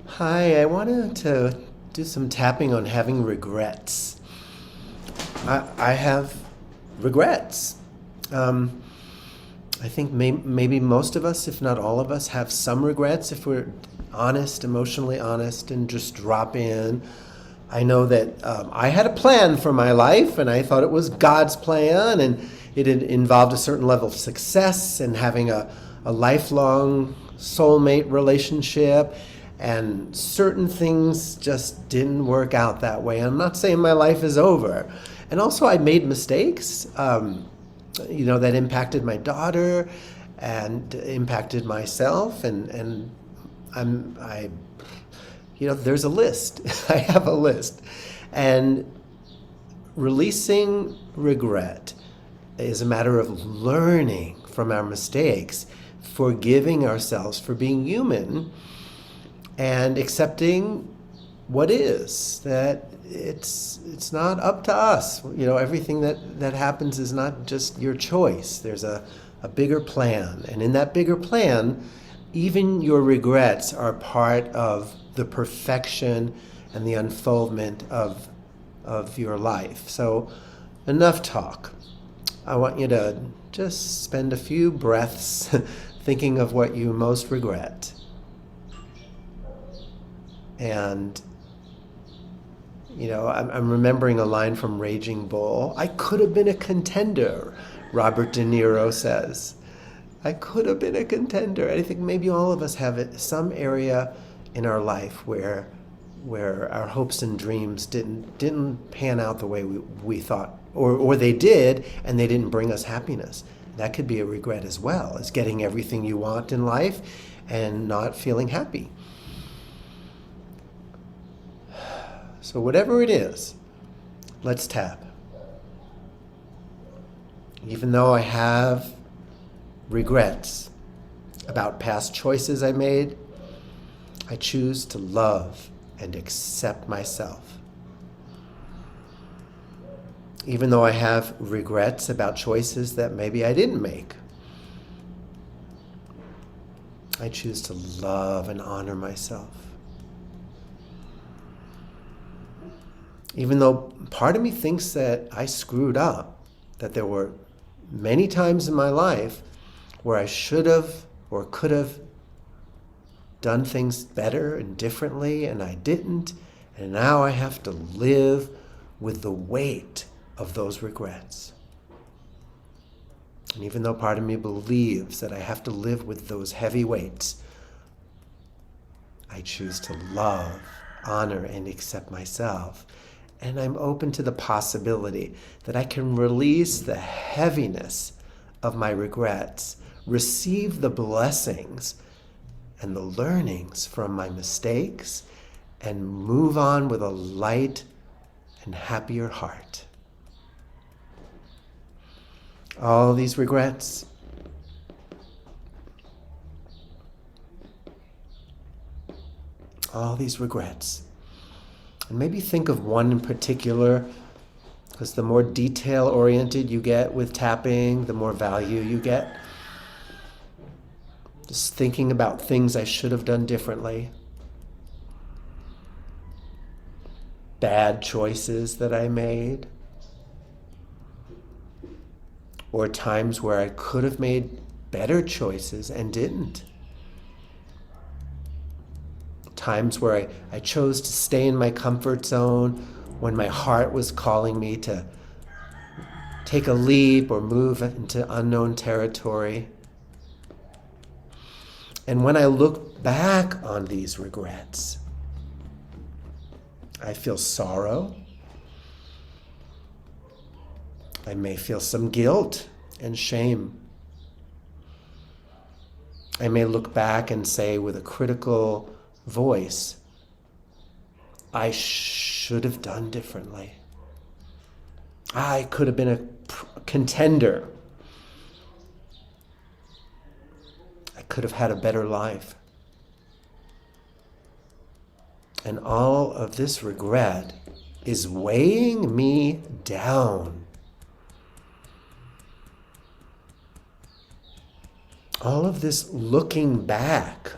Hi, I wanted to do some tapping on having regrets. I have regrets. Um, I think maybe most of us, if not all of us, have some regrets if we're honest, emotionally honest, and just drop in. I know that I had a plan for my life, and I thought it was God's plan, and it involved a certain level of success and having a lifelong soulmate relationship. And certain things just didn't work out that way. I'm not saying my life is over. And also, I made mistakes. That impacted my daughter and impacted myself, and I there's a list. I have a list. And releasing regret is a matter of learning from our mistakes, forgiving ourselves for being human, and accepting what is, that it's not up to us. Everything that happens is not just your choice. There's a bigger plan, and in that bigger plan, even your regrets are part of the perfection and the unfoldment of your life. So enough talk. I want you to just spend a few breaths thinking of what you most regret. And I'm remembering a line from Raging Bull. I could have been a contender, Robert De Niro says. I could have been a contender. I think maybe all of us have some area in our life where our hopes and dreams didn't pan out the way we thought, or they did, and they didn't bring us happiness. That could be a regret as well, as getting everything you want in life and not feeling happy. So whatever it is, let's tap. Even though I have regrets about past choices I made, I choose to love and accept myself. Even though I have regrets about choices that maybe I didn't make, I choose to love and honor myself. Even though part of me thinks that I screwed up, that there were many times in my life where I should have or could have done things better and differently, and I didn't, and now I have to live with the weight of those regrets. And even though part of me believes that I have to live with those heavy weights, I choose to love, honor, and accept myself. And I'm open to the possibility that I can release the heaviness of my regrets, receive the blessings and the learnings from my mistakes, and move on with a light and happier heart. All these regrets, and maybe think of one in particular, because the more detail-oriented you get with tapping, the more value you get. Just thinking about things I should have done differently, bad choices that I made, or times where I could have made better choices and didn't. Times where I chose to stay in my comfort zone when my heart was calling me to take a leap or move into unknown territory. And when I look back on these regrets, I feel sorrow. I may feel some guilt and shame. I may look back and say with a critical voice, I should have done differently. I could have been a contender. I could have had a better life. And all of this regret is weighing me down. All of this looking back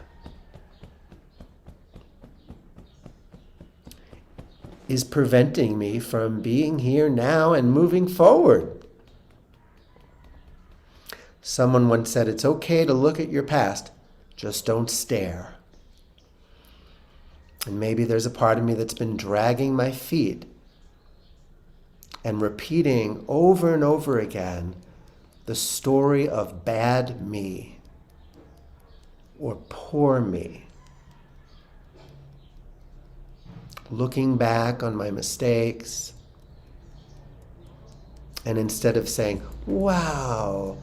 is preventing me from being here now and moving forward. Someone once said, it's okay to look at your past, just don't stare. And maybe there's a part of me that's been dragging my feet and repeating over and over again the story of bad me or poor me. Looking back on my mistakes, and instead of saying, wow,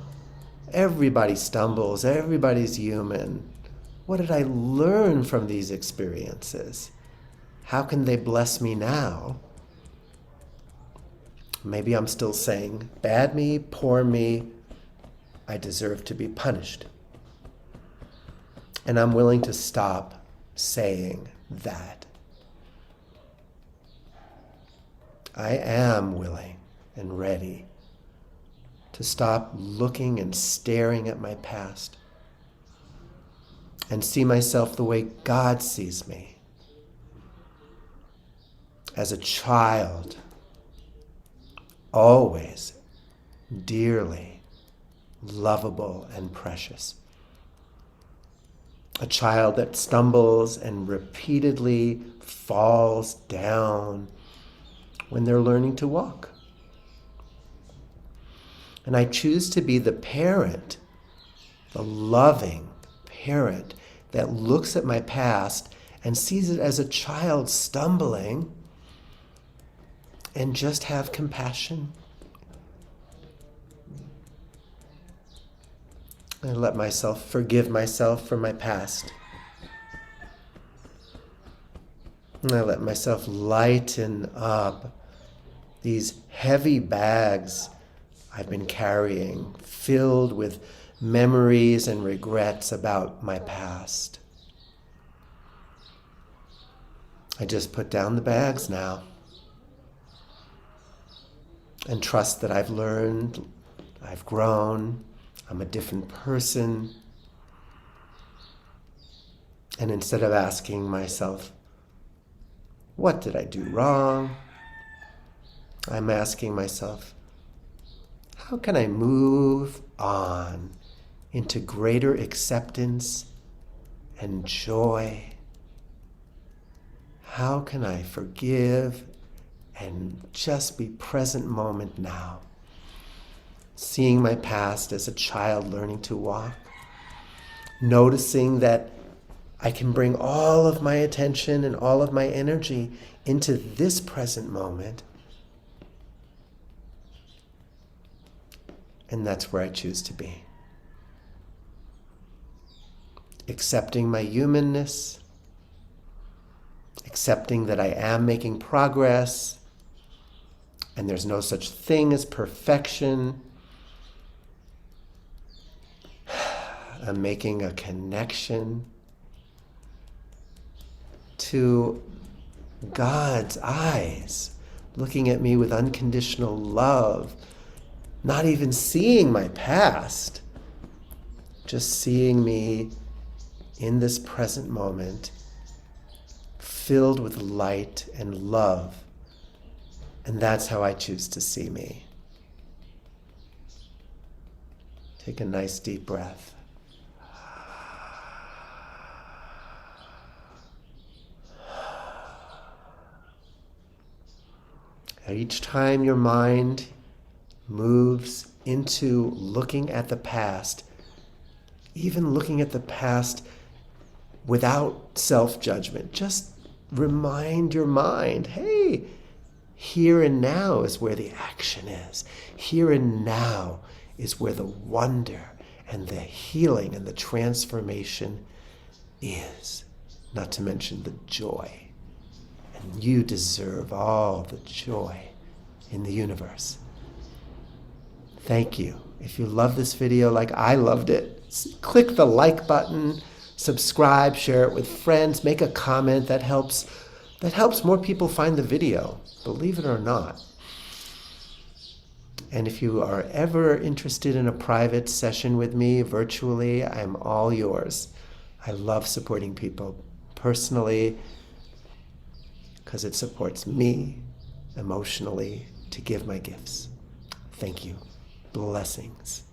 everybody stumbles, everybody's human. What did I learn from these experiences? How can they bless me now? Maybe I'm still saying, bad me, poor me, I deserve to be punished. And I'm willing to stop saying that. I am willing and ready to stop looking and staring at my past and see myself the way God sees me, as a child, always dearly lovable and precious. A child that stumbles and repeatedly falls down when they're learning to walk. And I choose to be the parent, the loving parent that looks at my past and sees it as a child stumbling and just have compassion. I let myself forgive myself for my past. And I let myself lighten up these heavy bags I've been carrying, filled with memories and regrets about my past. I just put down the bags now and trust that I've learned, I've grown, I'm a different person. And instead of asking myself, what did I do wrong? I'm asking myself, how can I move on into greater acceptance and joy? How can I forgive and just be present moment now? Seeing my past as a child learning to walk, noticing that I can bring all of my attention and all of my energy into this present moment. And that's where I choose to be. Accepting my humanness, accepting that I am making progress, and there's no such thing as perfection. I'm making a connection to God's eyes, looking at me with unconditional love, not even seeing my past, just seeing me in this present moment, filled with light and love. And that's how I choose to see me. Take a nice deep breath. Each time your mind moves into looking at the past, even looking at the past without self-judgment, just remind your mind, hey, here and now is where the action is. Here and now is where the wonder and the healing and the transformation is, not to mention the joy. And you deserve all the joy in the universe. Thank you. If you love this video like I loved it, click the like button, subscribe, share it with friends, make a comment. That helps more people find the video, believe it or not. And if you are ever interested in a private session with me virtually, I'm all yours. I love supporting people personally. because it supports me emotionally to give my gifts. Thank you. Blessings.